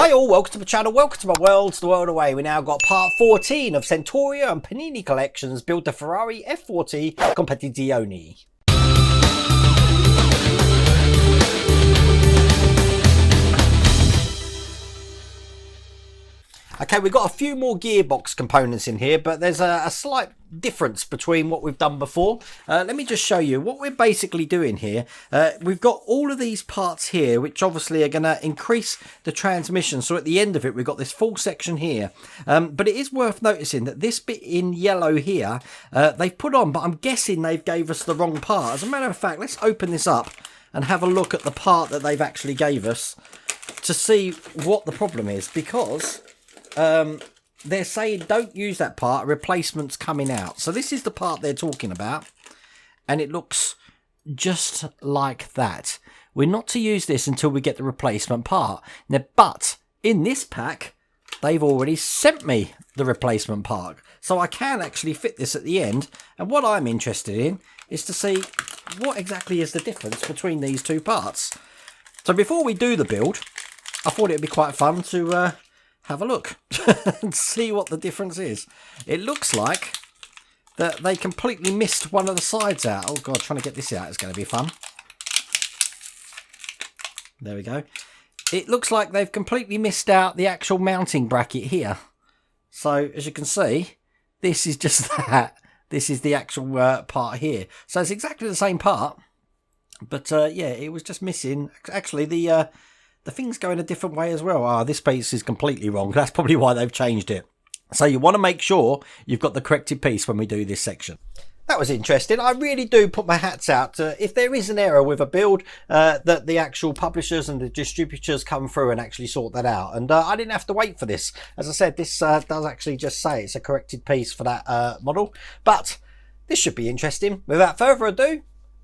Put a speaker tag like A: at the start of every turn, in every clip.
A: Hi all, welcome to my channel, welcome to my world, the world away. We now got part 14 of Centuria and Panini collections build the Ferrari F40 Competizione. Okay, we've got a few more Gearbox components in here, but there's a slight difference between what we've done before. Let me just show you what we're basically doing here. We've got all of these parts here, which obviously are going to increase the transmission. So at the end of it, we've got this full section here. But it is worth noticing that this bit in yellow here, they've put on, but I'm guessing they've gave us the wrong part. As a matter of fact, let's open this up and have a look at the part that they've actually gave us to see what the problem is, because they're saying don't use that part, replacement's coming out. So this is the part they're talking about, and it looks just like that. We're not to use this until we get the replacement part. Now, but in this pack, they've already sent me the replacement part, so I can actually fit this at the end. And what I'm interested in is to see what exactly is the difference between these two parts. So before we do the build, I thought it'd be quite fun to have a look and see what the difference is. It looks like that they completely missed one of the sides out. Oh god, trying to get this out is going to be fun. There we go. It looks like they've completely missed out the actual mounting bracket here. So as you can see, this is just that. This is the actual part here. So it's exactly the same part, but yeah, it was just missing. Actually, the thing's going a different way as well. Ah, this piece is completely wrong. That's probably why they've changed it. So you want to make sure you've got the corrected piece when we do this section. That was interesting. I really do put my hats out. If there is an error with a build, that the actual publishers and the distributors come through and actually sort that out. And I didn't have to wait for this. As I said, this does actually just say it's a corrected piece for that model. But this should be interesting. Without further ado,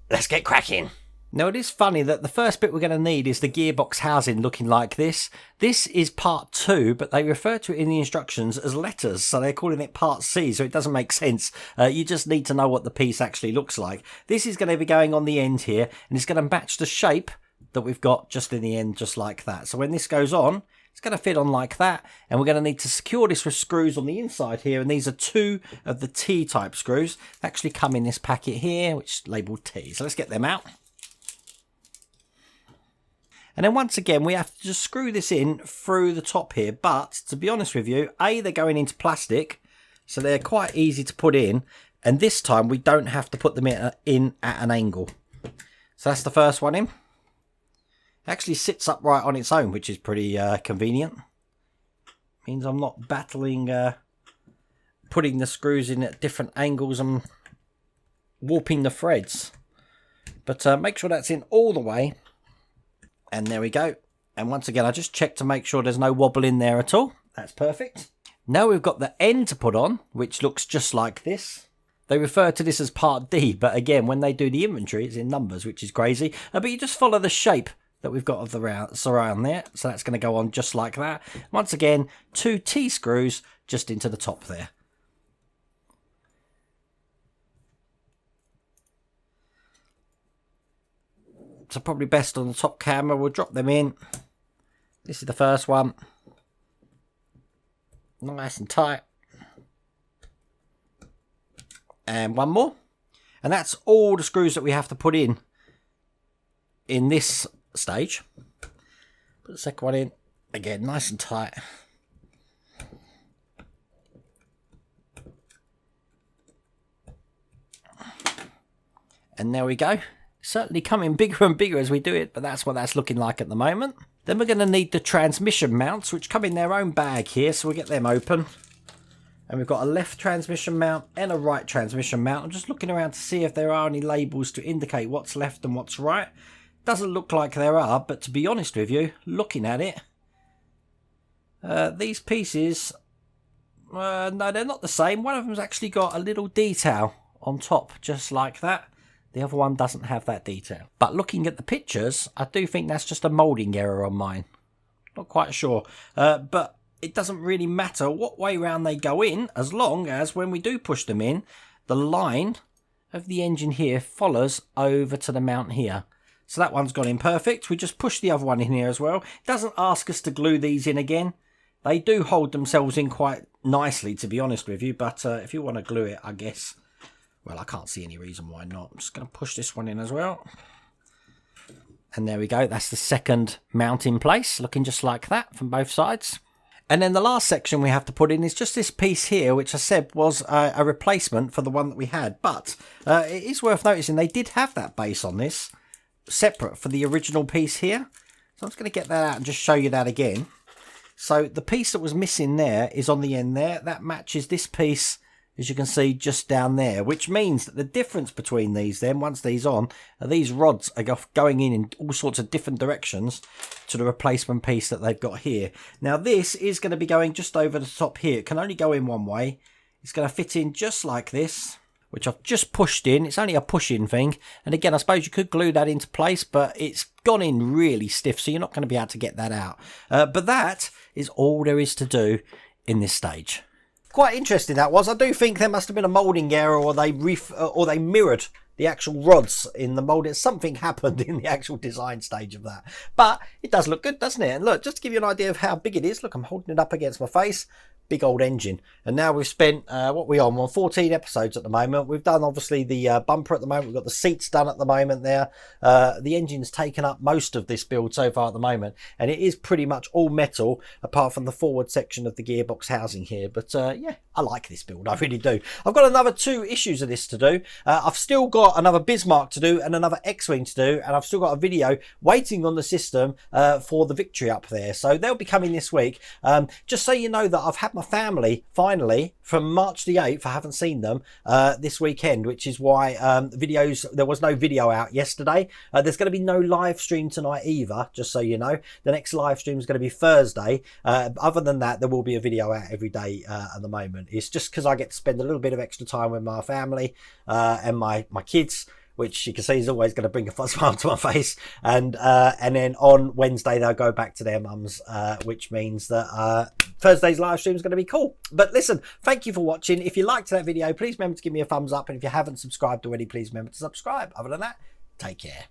A: let's get cracking. Now, it is funny that the first bit we're going to need is the gearbox housing looking like this. This is part 2, but they refer to it in the instructions as letters, so they're calling it part C, so it doesn't make sense. You just need to know what the piece actually looks like. This is going to be going on the end here, and it's going to match the shape that we've got just in the end, just like that. So when this goes on, it's going to fit on like that, and we're going to need to secure this with screws on the inside here, and these are 2 of the T-type screws. They actually come in this packet here, which is labelled T. So let's get them out. And then once again, we have to just screw this in through the top here. But to be honest with you, A, they're going into plastic, so they're quite easy to put in. And this time, we don't have to put them in at an angle. So that's the first one in. It actually sits upright on its own, which is pretty convenient. Means I'm not battling putting the screws in at different angles and warping the threads. But make sure that's in all the way. And there we go. And once again, I just checked to make sure there's no wobble in there at all. That's perfect. Now we've got the end to put on, which looks just like this. They refer to this as part D, but again, when they do the inventory, it's in numbers, which is crazy. But you just follow the shape that we've got of the surround there. So that's going to go on just like that. Once again, 2 T screws just into the top there. So probably best on the top camera. We'll drop them in. This is the first one. Nice and tight. And one more. And that's all the screws that we have to put in this stage. Put the second one in. Again, nice and tight. And there we go. Certainly coming bigger and bigger as we do it, but that's what that's looking like at the moment. Then we're going to need the transmission mounts, which come in their own bag here, so we'll get them open. And we've got a left transmission mount and a right transmission mount. I'm just looking around to see if there are any labels to indicate what's left and what's right. Doesn't look like there are, but to be honest with you, looking at it, these pieces, no, they're not the same. One of them's actually got a little detail on top, just like that. The other one doesn't have that detail. But looking at the pictures, I do think that's just a moulding error on mine. Not quite sure. But it doesn't really matter what way round they go in, as long as when we do push them in, the line of the engine here follows over to the mount here. So that one's gone in perfect. We just push the other one in here as well. It doesn't ask us to glue these in again. They do hold themselves in quite nicely, to be honest with you. But if you want to glue it, I guess, well, I can't see any reason why not. I'm just going to push this one in as well. And there we go. That's the second mount in place, looking just like that from both sides. And then the last section we have to put in is just this piece here, which I said was a replacement for the one that we had. But it is worth noticing they did have that base on this, separate for the original piece here. So I'm just going to get that out and just show you that again. So the piece that was missing there is on the end there. That matches this piece, as you can see, just down there, which means that the difference between these then, once these on, these rods are going in all sorts of different directions to the replacement piece that they've got here. Now this is going to be going just over the top here. It can only go in one way. It's going to fit in just like this, which I've just pushed in. It's only a push-in thing. And again, I suppose you could glue that into place, but it's gone in really stiff, so you're not going to be able to get that out. But that is all there is to do in this stage. Quite interesting that was. I do think there must have been a moulding error, or they mirrored the actual rods in the mould. Something happened in the actual design stage of that. But it does look good, doesn't it? And look, just to give you an idea of how big it is, look, I'm holding it up against my face. Big old engine. And now we've spent, what we're on 14 episodes at the moment. We've done obviously the bumper at the moment. We've got the seats done at the moment there. The engine's taken up most of this build so far at the moment. And it is pretty much all metal, apart from the forward section of the gearbox housing here. But yeah, I like this build. I really do. I've got another 2 issues of this to do. I've still got another Bismarck to do and another X-Wing to do. And I've still got a video waiting on the system for the Victory up there. So they'll be coming this week. Just so you know that I've had my family finally from March the 8th. I haven't seen them this weekend, which is why there was no video out yesterday. There's going to be no live stream tonight either, just so you know. The next live stream is going to be Thursday. Other than that, there will be a video out every day at the moment. It's just because I get to spend a little bit of extra time with my family and my kids, which you can see is always going to bring a smile to my face. And then on Wednesday, they'll go back to their mums, which means that Thursday's live stream is going to be cool. But listen, thank you for watching. If you liked that video, please remember to give me a thumbs up. And if you haven't subscribed already, please remember to subscribe. Other than that, take care.